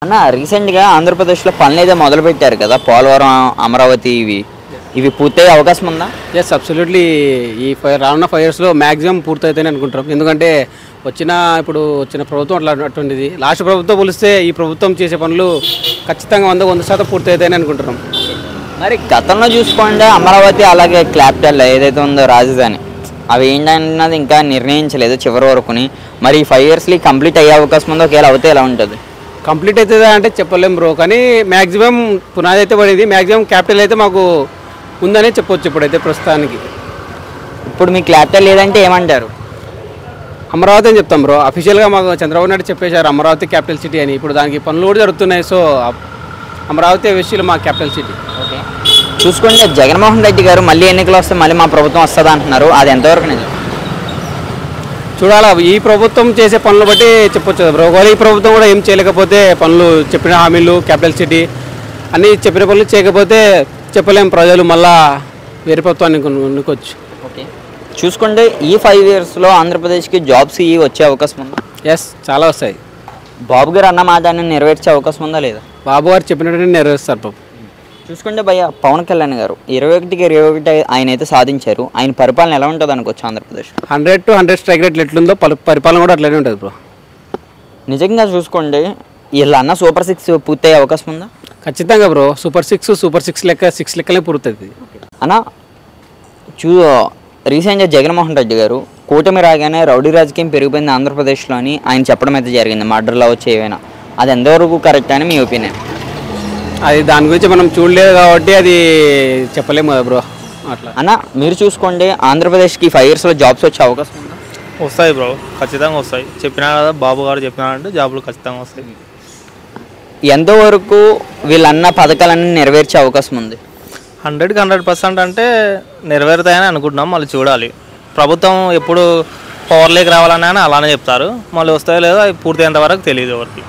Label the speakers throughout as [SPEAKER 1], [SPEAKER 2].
[SPEAKER 1] అన్న రీసెంట్‌గా ఆంధ్రప్రదేశ్‌లో పనులేదో మొదలుపెట్టారు కదా! పోలవరం, అమరావతి ఇవి పూర్తయ్యే అవకాశం ఉందా?
[SPEAKER 2] Yes absolutely. రానున్న 5 ఇయర్స్లో మ్యాక్సిమం పూర్తవుతాయని అనుకుంటున్నాం. ఎందుకంటే ఇప్పుడు వచ్చిన ప్రభుత్వం అటువంటిది. లాస్ట్ ప్రభుత్వం పోలిస్తే ఈ ప్రభుత్వం చేసే పనులు ఖచ్చితంగా 100% పూర్తవుతాయని అనుకుంటున్నాం.
[SPEAKER 1] మరి గతంలో చూసుకోండి అమరావతి అలాగే క్యాపిటల్ ఏదైతే ఉందో రాజధాని అవి ఏంటన్నది ఇంకా నిర్ణయించలేదు చివరి వరకుని. మరి ఈ 5 ఇయర్స్‌లో కంప్లీట్ అయ్యే అవకాశం ఉందో? ఒకవేళ అవుతే ఎలా ఉంటుంది?
[SPEAKER 2] కంప్లీట్ అవుతుందా అంటే చెప్పలేం బ్రో, కానీ మ్యాక్సిమం పునాది అయితే పడింది. మ్యాక్సిమం క్యాపిటల్ అయితే మాకు ఉందనే చెప్పొచ్చు ఇప్పుడైతే ప్రస్తుతానికి.
[SPEAKER 1] ఇప్పుడు మీ క్యాపిటల్ లేదంటే ఏమంటారు?
[SPEAKER 2] అమరావతి అని చెప్తాం బ్రో. అఫీషియల్గా మాకు చంద్రబాబు నాయుడు చెప్పేశారు అమరావతి క్యాపిటల్ సిటీ అని. ఇప్పుడు దానికి పనులు కూడా జరుగుతున్నాయి. సో అమరావతి విషయంలో మా క్యాపిటల్ సిటీ.
[SPEAKER 1] ఓకే, చూసుకుంటే జగన్మోహన్ రెడ్డి గారు మళ్ళీ ఎన్నికలు వస్తే మళ్ళీ మా ప్రభుత్వం వస్తుంది అంటున్నారు. అది ఎంతవరకు నిజం?
[SPEAKER 2] చూడాలా, ఈ ప్రభుత్వం చేసే పనులు బట్టి చెప్పొచ్చు కదా బ్రో. ఒకవేళ ఈ ప్రభుత్వం కూడా ఏం చేయలేకపోతే, పనులు చెప్పిన హామీలు క్యాపిటల్ సిటీ అన్నీ చెప్పిన పనులు చేయకపోతే చెప్పలేం, ప్రజలు మళ్ళా వేరే ప్రభుత్వాన్ని ఎన్నుకోవచ్చు.
[SPEAKER 1] ఓకే, చూసుకుంటే ఈ 5 ఇయర్స్లో ఆంధ్రప్రదేశ్కి జాబ్స్ వచ్చే అవకాశం ఉందా?
[SPEAKER 2] ఎస్, చాలా వస్తాయి.
[SPEAKER 1] బాబు గారు అన్న మాటని నెరవేర్చే అవకాశం ఉందా లేదా?
[SPEAKER 2] బాబు గారు చెప్పినట్టు నెరవేరుస్తారు బాబు.
[SPEAKER 1] చూసుకుంటే భయ్య పవన్ కళ్యాణ్ గారు 21కి 21 ఆయన అయితే సాధించారు. ఆయన పరిపాలన ఎలా ఉంటుంది అనుకోవచ్చు ఆంధ్రప్రదేశ్?
[SPEAKER 2] 100 to 100 స్ట్రైక్ రేట్లు ఎట్లుందో పరిపాలన కూడా అట్లనే ఉంటుంది బ్రో.
[SPEAKER 1] నిజంగా చూసుకోండి వీళ్ళ అన్న సూపర్ 6 పూర్తయ్యే అవకాశం ఉందా?
[SPEAKER 2] ఖచ్చితంగా బ్రో. సూపర్ 6 లెక్క 6 లెక్కలే పూర్తవుతుంది
[SPEAKER 1] అన్న. రీసెంట్గా జగన్మోహన్ రెడ్డి గారు కూటమి రాగానే రౌడీ రాజకీయం పెరిగిపోయింది ఆంధ్రప్రదేశ్లో అని ఆయన చెప్పడం అయితే జరిగింది. మర్డర్లో వచ్చి ఏవైనా అది ఎంతవరకు కరెక్ట్ అని మీ ఒపీనియన్?
[SPEAKER 2] అది దాని గురించి మనం చూడలేదు కాబట్టి అది చెప్పలేము కదా బ్రో. అట్లా
[SPEAKER 1] అన్న మీరు చూసుకోండి ఆంధ్రప్రదేశ్కి 5 ఇయర్స్లో జాబ్స్ వచ్చే అవకాశం ఉందా?
[SPEAKER 3] వస్తాయి బ్రో, ఖచ్చితంగా వస్తాయి. చెప్పినా కదా బాబు గారు చెప్పినారంటే జాబులు ఖచ్చితంగా వస్తాయి.
[SPEAKER 1] ఎంతవరకు వీళ్ళన్న పథకాలన్నీ నెరవేర్చే అవకాశం ఉంది?
[SPEAKER 3] 100కి 100% అంటే నెరవేరుతాయని అనుకుంటున్నాం. మళ్ళీ చూడాలి. ప్రభుత్వం ఎప్పుడు పవర్లోకి రావాలని అలానే చెప్తారు. మళ్ళీ వస్తాయో లేదో అవి పూర్తయ్యేంత వరకు తెలియదు ఎవరికి.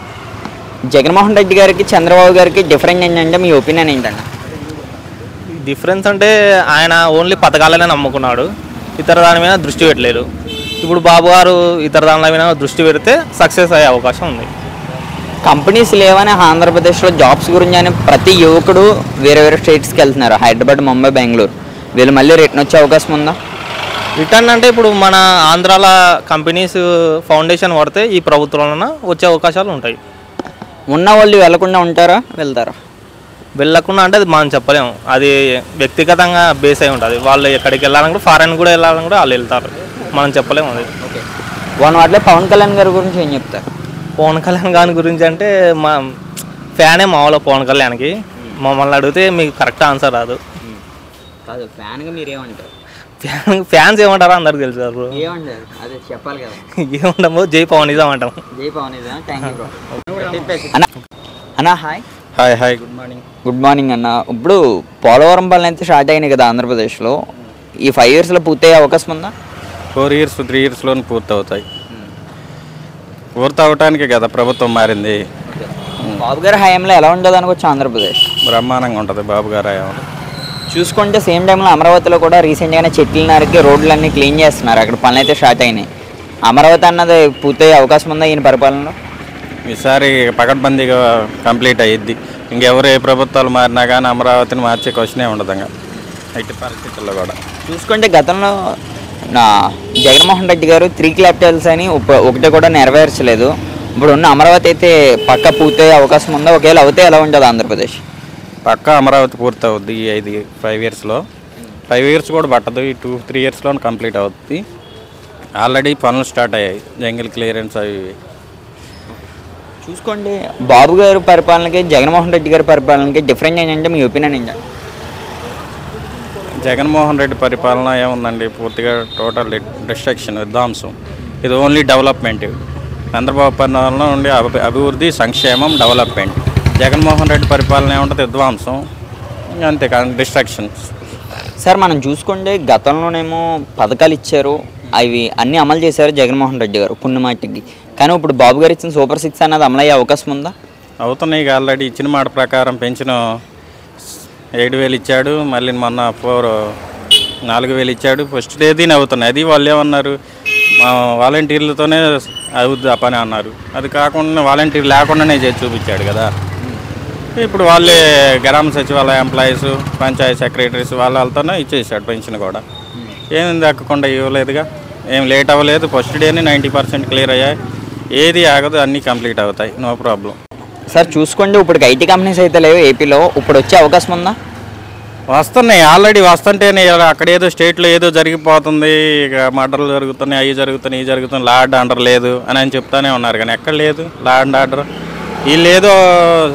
[SPEAKER 1] జగన్మోహన్ రెడ్డి గారికి చంద్రబాబు గారికి డిఫరెంట్ ఏంటంటే మీ ఒపీనియన్ ఏంటంటే?
[SPEAKER 3] డిఫరెన్స్ అంటే ఆయన ఓన్లీ పథకాలనే నమ్ముకున్నాడు, ఇతర దాని మీద దృష్టి పెట్టలేదు. ఇప్పుడు బాబు గారు ఇతర దానిల మీద దృష్టి పెడితే సక్సెస్ అయ్యే అవకాశం ఉంది.
[SPEAKER 1] కంపెనీస్ లేవని ఆంధ్రప్రదేశ్లో జాబ్స్ గురించి అని ప్రతి యువకుడు వేరే వేరే స్టేట్స్కి వెళ్తున్నారు. హైదరాబాద్, ముంబై, బెంగళూరు. వీళ్ళు మళ్ళీ రిటర్న్ వచ్చే అవకాశం ఉందా?
[SPEAKER 3] రిటర్న్ అంటే ఇప్పుడు మన ఆంధ్రాల కంపెనీస్ ఫౌండేషన్ పడితే ఈ ప్రభుత్వంలో వచ్చే అవకాశాలు ఉంటాయి.
[SPEAKER 1] ఉన్న వాళ్ళు వెళ్లకుండా ఉంటారా, వెళ్తారా?
[SPEAKER 3] వెళ్ళకుండా అంటే అది మనం చెప్పలేము. అది వ్యక్తిగతంగా బేస్ అయి ఉంటుంది. వాళ్ళు ఎక్కడికి వెళ్ళాలని కూడా, ఫారెన్ కూడా వెళ్ళాలని కూడా వాళ్ళు వెళ్తారు. మనం చెప్పలేము. అది
[SPEAKER 1] ఓకే, వాటిలో పవన్ కళ్యాణ్ గారి గురించి ఏం చెప్తారు?
[SPEAKER 3] పవన్ కళ్యాణ్ గారి గురించి అంటే మా ఫ్యానే మామూలు పవన్ కళ్యాణ్కి. మమ్మల్ని అడిగితే మీకు కరెక్ట్ ఆన్సర్ రాదు.
[SPEAKER 1] కాదు, ఫ్యాన్గా మీరు ఏమంటారు?
[SPEAKER 3] ఫ్యాన్స్ ఏమంటారో అందరికి తెలుసు బ్రో.
[SPEAKER 1] ఏమంటారు అదే చెప్పాలి కదా.
[SPEAKER 3] ఏమంటాము, జై పవనిజం అంటాం.
[SPEAKER 1] జై పవనిజం. Thank you bro. అన్న hi.
[SPEAKER 3] Hi hi, good morning.
[SPEAKER 1] Good morning అన్న. ఇప్పుడు పోలవరం పనులు అయితే స్టార్ట్ అయినాయి కదా ఆంధ్రప్రదేశ్లో. ఈ 5 ఇయర్స్లో పూర్తయ్యే అవకాశం ఉందా?
[SPEAKER 4] 4 ఇయర్స్ 3 ఇయర్స్లోనే పూర్తవుతాయి. పూర్తవటానికి కదా ప్రభుత్వం మారింది.
[SPEAKER 1] బాబు గారి హయాంలో ఎలా ఉండదు అనుకోవచ్చు ఆంధ్రప్రదేశ్?
[SPEAKER 4] బ్రహ్మాండంగా ఉంటుంది బాబు గారు హయాంలో.
[SPEAKER 1] చూసుకుంటే సేమ్ టైంలో అమరావతిలో కూడా రీసెంట్గానే చెట్లు నరికి రోడ్లన్నీ క్లీన్ చేస్తున్నారు. అక్కడ పనులు అయితే స్టార్ట్ అయినాయి. అమరావతి అన్నది పూర్తయ్యే అవకాశం ఉందా ఈయన పరిపాలనలో?
[SPEAKER 4] ఈసారి పకడ్బందీగా కంప్లీట్ అయ్యిద్ది. ఇంకెవరు ఏ ప్రభుత్వాలు మారినా కానీ అమరావతిని మార్చే క్వశ్చనే ఉండదు ఇంకా ఎట్టి పరిస్థితుల్లో కూడా.
[SPEAKER 1] చూసుకుంటే గతంలో జగన్మోహన్ రెడ్డి గారు 3 క్యాపిటల్స్ అని ఒకటి కూడా నెరవేర్చలేదు. ఇప్పుడు ఉన్న అమరావతి అయితే పక్క పూర్తయ్యే అవకాశం ఉందా? ఒకవేళ అవుతే ఎలా ఉంటుంది ఆంధ్రప్రదేశ్?
[SPEAKER 4] పక్కా అమరావతి పూర్తవుద్ది ఈ 5 ఇయర్స్లో. 5 ఇయర్స్ కూడా పట్టదు, ఈ 2-3 ఇయర్స్లో కంప్లీట్ అవుతుంది. ఆల్రెడీ పనులు స్టార్ట్ అయ్యాయి, జంగిల్ క్లియరెన్స్ అవి.
[SPEAKER 1] చూసుకోండి బాబు గారి పరిపాలనకి జగన్మోహన్ రెడ్డి గారి పరిపాలనకి డిఫరెంట్ ఏంటంటే మీ ఒపీనియన్ ఏంటంటే?
[SPEAKER 4] జగన్మోహన్ రెడ్డి పరిపాలన ఏముందండి, పూర్తిగా టోటల్ డిస్ట్రక్షన్, విధ్వంసం. ఇది ఓన్లీ డెవలప్మెంట్. చంద్రబాబు పరిపాలన నుండి అభివృద్ధి, సంక్షేమం, డెవలప్మెంట్. జగన్మోహన్ రెడ్డి పరిపాలన ఏముంటుంది, విధ్వంసం, అంతే కానీ డిస్ట్రక్షన్స్.
[SPEAKER 1] సార్ మనం చూసుకుంటే గతంలోనేమో పథకాలు ఇచ్చారు, అవి అన్నీ అమలు చేశారు జగన్మోహన్ రెడ్డి గారు పుణ్యమాటికి. కానీ ఇప్పుడు బాబు గారు ఇచ్చిన సూపర్ 6 అన్నది అమలు అయ్యే అవకాశం ఉందా?
[SPEAKER 4] అవుతున్నాయి. ఆల్రెడీ ఇచ్చిన మాట ప్రకారం పెన్షన్ 7,000 ఇచ్చాడు. మళ్ళీ మొన్న 4,000 ఇచ్చాడు. ఫస్ట్ డేదీని అవుతున్నాయి. అది వాళ్ళు ఏమన్నారు, వాలంటీర్లతోనే అవుద్ది ఆ పని అన్నారు. అది కాకుండా వాలంటీర్ లేకుండానే చేసి చూపించాడు కదా. ఇప్పుడు వాళ్ళే గ్రామ సచివాలయ ఎంప్లాయీస్, పంచాయతీ సెక్రటరీస్ వాళ్ళతోనే ఇచ్చేసాడు పెన్షన్ కూడా. ఏమి దక్కకుండా ఇవ్వలేదుగా, ఏం లేట్ అవ్వలేదు. ఫస్ట్ డేనే 90% క్లియర్ అయ్యాయి. ఏది ఆగదు, అన్నీ కంప్లీట్ అవుతాయి, నో ప్రాబ్లం.
[SPEAKER 1] సార్ చూసుకోండి, ఇప్పుడు ఐటీ కంపెనీస్ అయితే లేవు ఏపీలో, ఇప్పుడు వచ్చే అవకాశం ఉందా?
[SPEAKER 4] వస్తున్నాయి, ఆల్రెడీ వస్తుంటేనే అక్కడ ఏదో స్టేట్లో ఏదో జరిగిపోతుంది, ఇక మర్డర్లు జరుగుతున్నాయి, అవి జరుగుతున్నాయి, ఇవి జరుగుతున్నాయి, లా అండ్ ఆర్డర్ లేదు అని చెప్తానే ఉన్నారు. కానీ ఎక్కడ లేదు లా అండ్ ఆర్డర్. వీళ్ళు ఏదో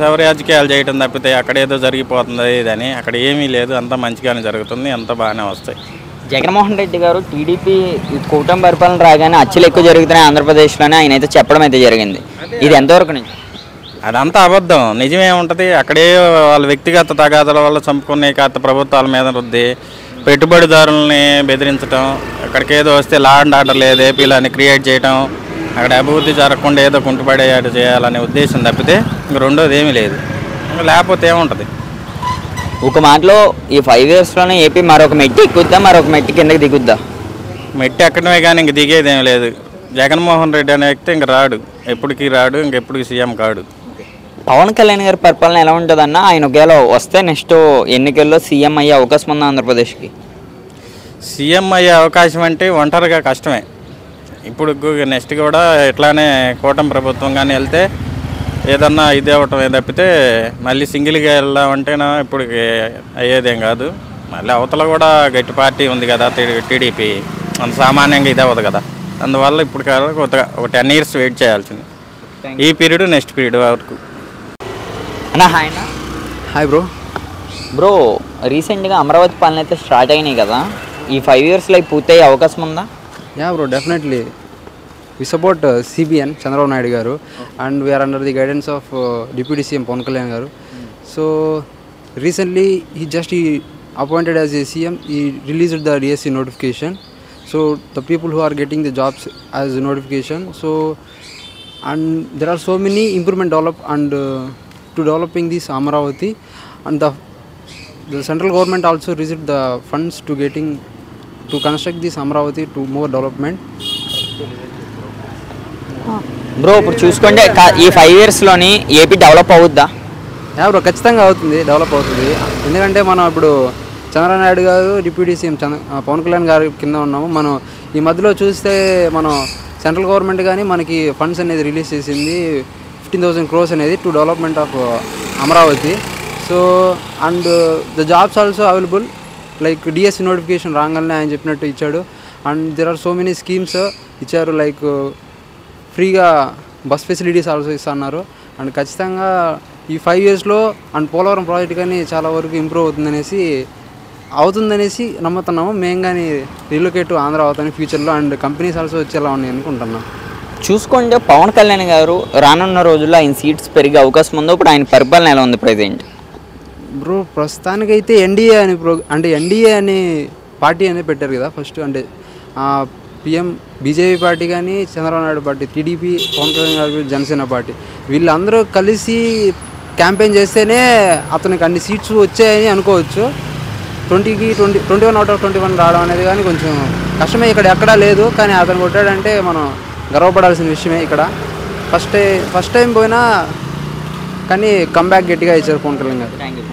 [SPEAKER 4] ఎవరి రాజకీయాలు చేయటం తప్పితే అక్కడ ఏదో జరిగిపోతుంది ఇదని, అక్కడ ఏమీ లేదు. అంతా మంచిగానే జరుగుతుంది, అంతా బాగానే వస్తాయి.
[SPEAKER 1] జగన్మోహన్ రెడ్డి గారు టీడీపీ కూటమి పరిపాలన రాగానే అచ్చులు ఎక్కువ జరుగుతున్నాయి ఆంధ్రప్రదేశ్లోనే ఆయన అయితే చెప్పడం అయితే జరిగింది. ఇది ఎంతవరకు నుంచి?
[SPEAKER 4] అదంతా అబద్ధం. నిజమే ఉంటుంది. అక్కడే వాళ్ళ వ్యక్తిగత తగాదాల వల్ల చంపుకునే గత ప్రభుత్వాల మీద రుద్ది పెట్టుబడిదారులని బెదిరించడం, అక్కడికి ఏదో వస్తే లా అండ్ ఆర్డర్ లేదు ఏపీలో అని క్రియేట్ చేయడం, అక్కడ అభివృద్ధి జరగకుండా ఏదో కుంటుపడేయాడు చేయాలనే ఉద్దేశం తప్పితే ఇంక రెండోది ఏమీ లేదు. లేకపోతే ఏముంటుంది?
[SPEAKER 1] ఒక మాటలో ఈ 5 yearsలోనే ఏపీ మరొక మెట్టి ఎక్కుద్దా, మరొక మెట్టి కిందకి దిగుద్దా?
[SPEAKER 4] మెట్టి ఎక్కడమే కానీ ఇంక దిగేదేం లేదు. జగన్మోహన్ రెడ్డి అనే వ్యక్తి ఇంక రాడు, ఎప్పటికీ రాడు, ఇంకెప్పటికీ సీఎం కాడు.
[SPEAKER 1] పవన్ కళ్యాణ్ గారి పరిపాలన ఎలా ఉంటుందన్న? ఆయన ఒకవేళ వస్తే నెక్స్ట్ ఎన్నికల్లో సీఎం అయ్యే అవకాశం ఉందా ఆంధ్రప్రదేశ్కి?
[SPEAKER 4] సీఎం అయ్యే అవకాశం అంటే ఒంటరిగా కష్టమే. ఇప్పుడు నెక్స్ట్ కూడా ఇట్లానే కూటమి ప్రభుత్వం కానీ వెళ్తే ఏదన్నా ఇది అవ్వటం తప్పితే మళ్ళీ సింగిల్గా వెళ్దామంటేనా ఇప్పుడు అయ్యేదేం కాదు. మళ్ళీ అవతల కూడా గట్టి పార్టీ ఉంది కదా టీడీపీ, అంత సామాన్యంగా ఇది అవ్వదు కదా. అందువల్ల ఇప్పుడు ఒక 10 years వెయిట్ చేయాల్సింది, ఈ పీరియడ్ నెక్స్ట్ పీరియడ్ వరకు.
[SPEAKER 1] అన్న హాయ్ అన్న.
[SPEAKER 5] హాయ్
[SPEAKER 1] బ్రో, రీసెంట్గా అమరావతి పాలన అయితే స్టార్ట్ అయినాయి కదా, ఈ 5 yearsలో పూర్తయ్యే అవకాశం ఉందా?
[SPEAKER 5] Yeah bro, definitely we support CBN Chandrababu Naidu garu and we are under the guidance of deputy CM Pawan Kalyan garu. So recently he appointed as a CM, he released the DSC notification. So the people who are getting the jobs as a notification. So and there are so many improvement to developing this Amaravati, and the central government also received the funds to construct this Amaravati to more development.
[SPEAKER 1] Bro ఇప్పుడు చూసుకోండి, ఈ 5 yearsలోని AP develop అవుద్దా?
[SPEAKER 5] Yeah bro, ఖచ్చితంగా అవుతుంది, develop అవుతుంది. ఎందుకంటే మనం ఇప్పుడు చంద్రబాబు నాయుడు గారు డిప్యూటీ సీఎం పవన్ కళ్యాణ్ గారి కింద ఉన్నాము. మనం ఈ మధ్యలో చూస్తే మనం సెంట్రల్ గవర్నమెంట్ కానీ మనకి ఫండ్స్ అనేది రిలీజ్ చేసింది 15,000 crores అనేది to development of Amaravati. So and the jobs also available, like DSC notification రాగానే ఆయన చెప్పినట్టు ఇచ్చాడు. And there are so many schemes ఇచ్చారు, లైక్ ఫ్రీగా బస్ ఫెసిలిటీస్ ఆల్సో ఇస్తున్నారు. అండ్ ఖచ్చితంగా ఈ 5 yearsలో అండ్ పోలవరం ప్రాజెక్ట్ కానీ చాలా వరకు ఇంప్రూవ్ అవుతుందనేసి నమ్ముతున్నాము. మేము కానీ రీలొకేట్ టు ఆంధ్ర అవుతాను ఫ్యూచర్లో, అండ్ కంపెనీస్ ఆల్సో వచ్చేలా ఉన్నాయి అనుకుంటున్నాం.
[SPEAKER 1] చూసుకోండి, పవన్ కళ్యాణ్ గారు రానున్న రోజుల్లో ఆయన సీట్స్ పెరిగే అవకాశం ఉందో? ఇప్పుడు ఆయన పరిపాలన ఎలా ఉంది ప్రెజెంట్?
[SPEAKER 5] బ్రో ప్రస్తుతానికైతే ఎన్డీఏ అనే పార్టీ అనేది పెట్టారు కదా ఫస్ట్. అంటే PM బీజేపీ పార్టీ కానీ చంద్రబాబు నాయుడు పార్టీ, టీడీపీ పవన్ కళ్యాణ్ గారు జనసేన పార్టీ, వీళ్ళందరూ కలిసి క్యాంపెయిన్ చేస్తేనే అతనికి అన్ని సీట్స్ వచ్చాయని అనుకోవచ్చు. 21 out of 21 రావడం అనేది కానీ కొంచెం కష్టమే, ఇక్కడ ఎక్కడా లేదు. కానీ అతను కొట్టాడంటే మనం గర్వపడాల్సిన విషయమే. ఇక్కడ ఫస్ట్ టైం పోయినా కానీ కంబ్యాక్ గట్టిగా ఇచ్చారు పవన్ కళ్యాణ్ గారు.
[SPEAKER 1] Thank you.